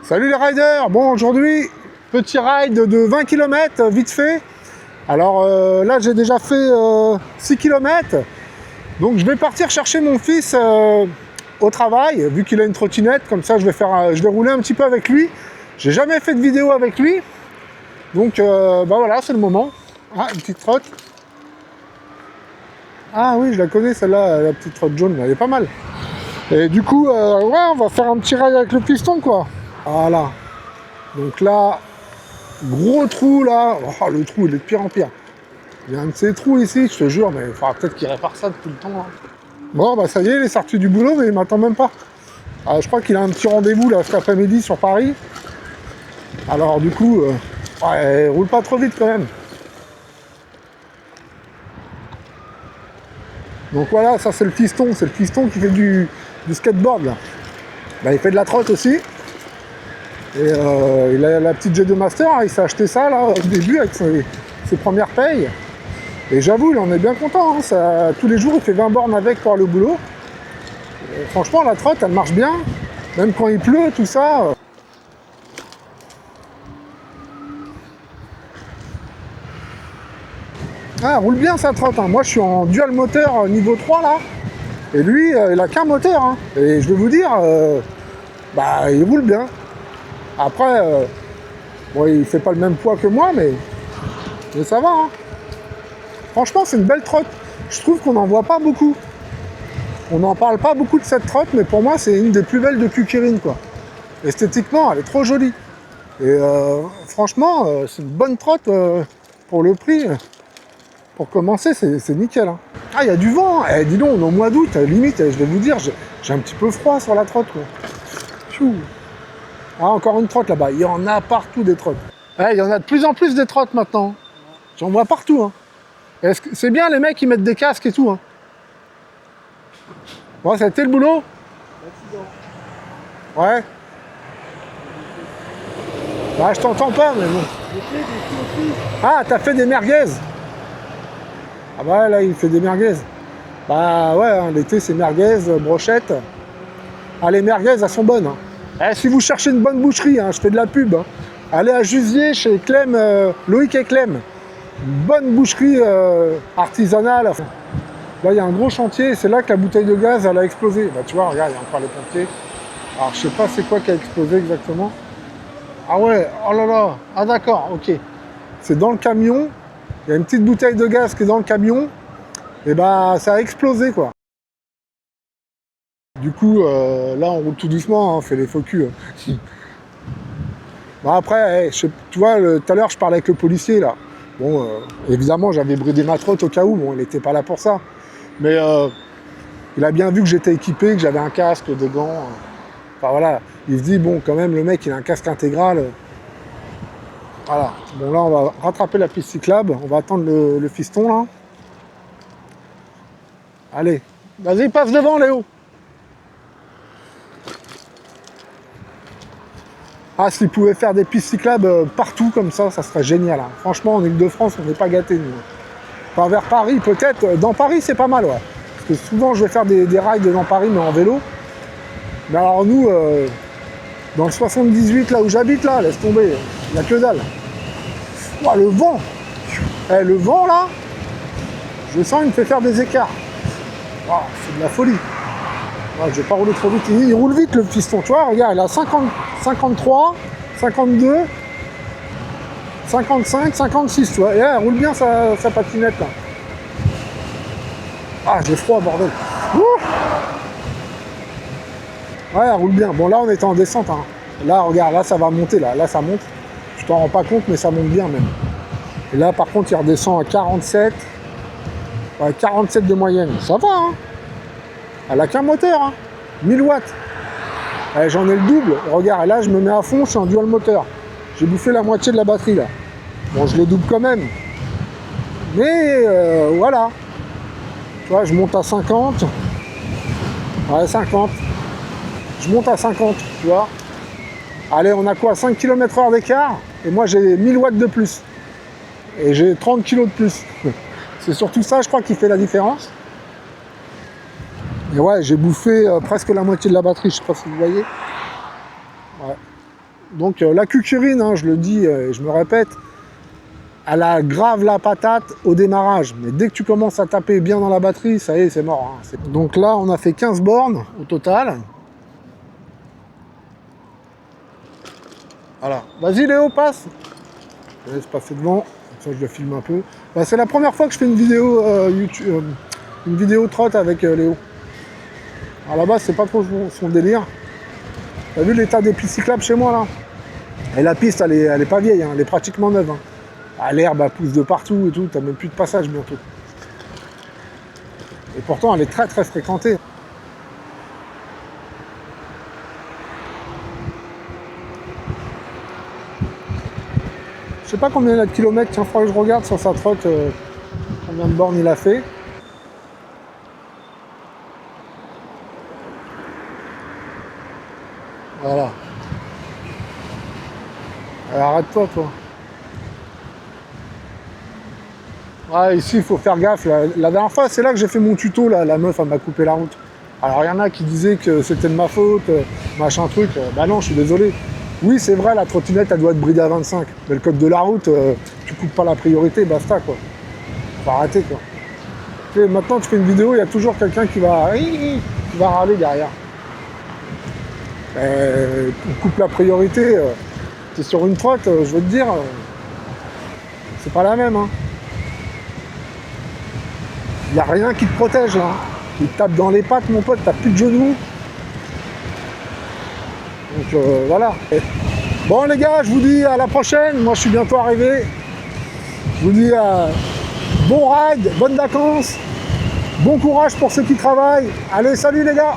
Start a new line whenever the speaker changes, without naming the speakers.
Salut les riders. Bon, aujourd'hui, petit ride de 20 km, vite fait. Alors là, j'ai déjà fait 6 km. Donc je vais partir chercher mon fils au travail, vu qu'il a une trottinette. Comme ça, je vais rouler un petit peu avec lui. J'ai jamais fait de vidéo avec lui. Donc bah voilà, c'est le moment. Ah, une petite trotte. Ah oui, je la connais celle-là, la petite trotte jaune, elle est pas mal. Et du coup, ouais, on va faire un petit ride avec le piston, quoi. Voilà. Donc là, gros trou là. Oh, le trou, il est de pire en pire. Il y a un de ces trous ici, je te jure, mais il faudra peut-être qu'il répare ça depuis le temps. Là. Bon, bah ça y est, il est sorti du boulot, mais il m'attend même pas. Alors, je crois qu'il a un petit rendez-vous là cet après-midi sur Paris. Alors du coup, ouais, roule pas trop vite quand même. Donc voilà, ça c'est le piston qui fait du skateboard là. Bah, il fait de la trotte aussi. Et il a la petite G2 Master, hein, il s'est acheté ça là au début avec ses premières payes. Et j'avoue, il en est bien content. Hein, tous les jours, il fait 20 bornes avec pour aller au boulot. Et franchement, la trotte, elle marche bien. Même quand il pleut, tout ça. Ah, elle roule bien sa trotte. Hein. Moi, je suis en dual moteur niveau 3 là. Et lui, il a qu'un moteur. Hein. Et je vais vous dire, bah, il roule bien. Après, bon, il fait pas le même poids que moi, mais ça va. Hein. Franchement, c'est une belle trotte. Je trouve qu'on n'en voit pas beaucoup. On n'en parle pas beaucoup de cette trotte, mais pour moi, c'est une des plus belles de Kukirin, quoi. Esthétiquement, elle est trop jolie. Et franchement, c'est une bonne trotte pour le prix. Pour commencer, c'est nickel. Hein. Ah, il y a du vent. Hein. Eh, dis donc, on est au mois d'août, limite, je vais vous dire, j'ai un petit peu froid sur la trotte, quoi. Pfiou. Ah, encore une trotte là-bas. Il y en a partout des trottes. Eh, il y en a de plus en plus des trottes maintenant. J'en vois partout. Hein. C'est bien les mecs qui mettent des casques et tout. Hein. Bon, ça a été le boulot? Ouais. Bah, je t'entends pas, mais bon. Ah, t'as fait des merguez? Ah bah là, il fait des merguez. Bah ouais, hein, l'été, c'est merguez, brochette. Ah, les merguez, elles sont bonnes. Hein. Eh, si vous cherchez une bonne boucherie, hein, je fais de la pub. Hein. Allez à Jusier, chez Clem, Loïc et Clem. Bonne boucherie artisanale. Là, il y a un gros chantier, c'est là que la bouteille de gaz, elle a explosé. Bah, tu vois, regarde, il y a encore les pompiers. Alors, je sais pas c'est quoi qui a explosé exactement. Ah ouais, oh là là, ah d'accord, ok. C'est dans le camion, il y a une petite bouteille de gaz qui est dans le camion, et bah, ça a explosé, quoi. Du coup, là, on roule tout doucement, hein, on fait les faux culs. Bon, après, tu vois, tout à l'heure, je parlais avec le policier, là. Bon, évidemment, j'avais bridé ma trotte au cas où, bon, il n'était pas là pour ça. Mais il a bien vu que j'étais équipé, que j'avais un casque, des gants. Enfin voilà, il se dit, bon, quand même, le mec, il a un casque intégral. Voilà. Bon, là, on va rattraper la piste cyclable. On va attendre le fiston, là. Allez. Vas-y, passe devant, Léo. Ah, s'il pouvait faire des pistes cyclables partout comme ça serait génial. Hein. Franchement, en Ile-de-France, on n'est pas gâtés, nous. Enfin, vers Paris, peut-être. Dans Paris, c'est pas mal, ouais. Parce que souvent, je vais faire des rides dans Paris, mais en vélo. Mais alors, nous, dans le 78, là où j'habite, là, laisse tomber. Il n'y a que dalle. Oh, le vent. Eh, le vent, là, je sens, il me fait faire des écarts. Oh, c'est de la folie. Oh, je vais pas rouler trop vite. Il roule vite, le piston. Tu vois, regarde, il a 50, 53, 52, 55, 56, tu vois. Et là, il roule bien sa patinette, là. Ah, j'ai froid, bordel. Ouh, ouais, elle roule bien. Bon, là, on était en descente. Hein. Là, regarde, là, ça va monter. Là, ça monte. Je t'en rends pas compte, mais ça monte bien, même. Et là, par contre, il redescend à 47. Ouais, 47 de moyenne. Ça va, hein. Elle a qu'un moteur, hein. 1000 watts. Ouais, j'en ai le double. Regarde, là, je me mets à fond, je suis en dual moteur. J'ai bouffé la moitié de la batterie, là. Bon, je les double quand même. Mais, voilà. Tu vois, je monte à 50. Ouais, 50. Je monte à 50, tu vois. Allez, on a quoi, 5 km/h d'écart. Et moi, j'ai 1000 watts de plus. Et j'ai 30 kg de plus. C'est surtout ça, je crois, qui fait la différence. Et ouais, j'ai bouffé presque la moitié de la batterie, je sais pas si vous voyez. Ouais. Donc la cucurine, hein, je le dis, je me répète, elle a grave la patate au démarrage. Mais dès que tu commences à taper bien dans la batterie, ça y est, c'est mort. Hein. Donc là, on a fait 15 bornes au total. Voilà. Vas-y Léo, passe. Je laisse passer devant, comme ça je le filme un peu. Bah, c'est la première fois que je fais une vidéo YouTube, une vidéo trotte avec Léo. À la base, c'est pas trop son délire. T'as vu l'état des pistes cyclables chez moi là? Et la piste, elle est pas vieille, hein, elle est pratiquement neuve. Hein. Ah, l'herbe, elle pousse de partout et tout, t'as même plus de passage bientôt. Et pourtant, elle est très très fréquentée. Je sais pas combien il a de kilomètres, tiens, faudrait que je regarde sur sa trotte combien de bornes il a fait. Voilà. Alors, arrête-toi, toi. Ouais, ici, il faut faire gaffe. La dernière fois, c'est là que j'ai fait mon tuto, là, la meuf, elle m'a coupé la route. Alors, il y en a qui disaient que c'était de ma faute, machin truc. Bah non, je suis désolé. Oui, c'est vrai, la trottinette, elle doit être bridée à 25. Mais le code de la route, tu coupes pas la priorité, basta, quoi. Faut arrêter, quoi. Et maintenant, tu fais une vidéo, il y a toujours quelqu'un qui va râler derrière. On coupe la priorité. T'es sur une trotte, je veux te dire, c'est pas la même, hein. Il n'y a rien qui te protège là. Il te tape dans les pattes, mon pote, t'as plus de genoux. Donc voilà. Bon les gars, je vous dis à la prochaine. Moi je suis bientôt arrivé. Je vous dis bon ride, bonnes vacances, bon courage pour ceux qui travaillent. Allez, salut les gars.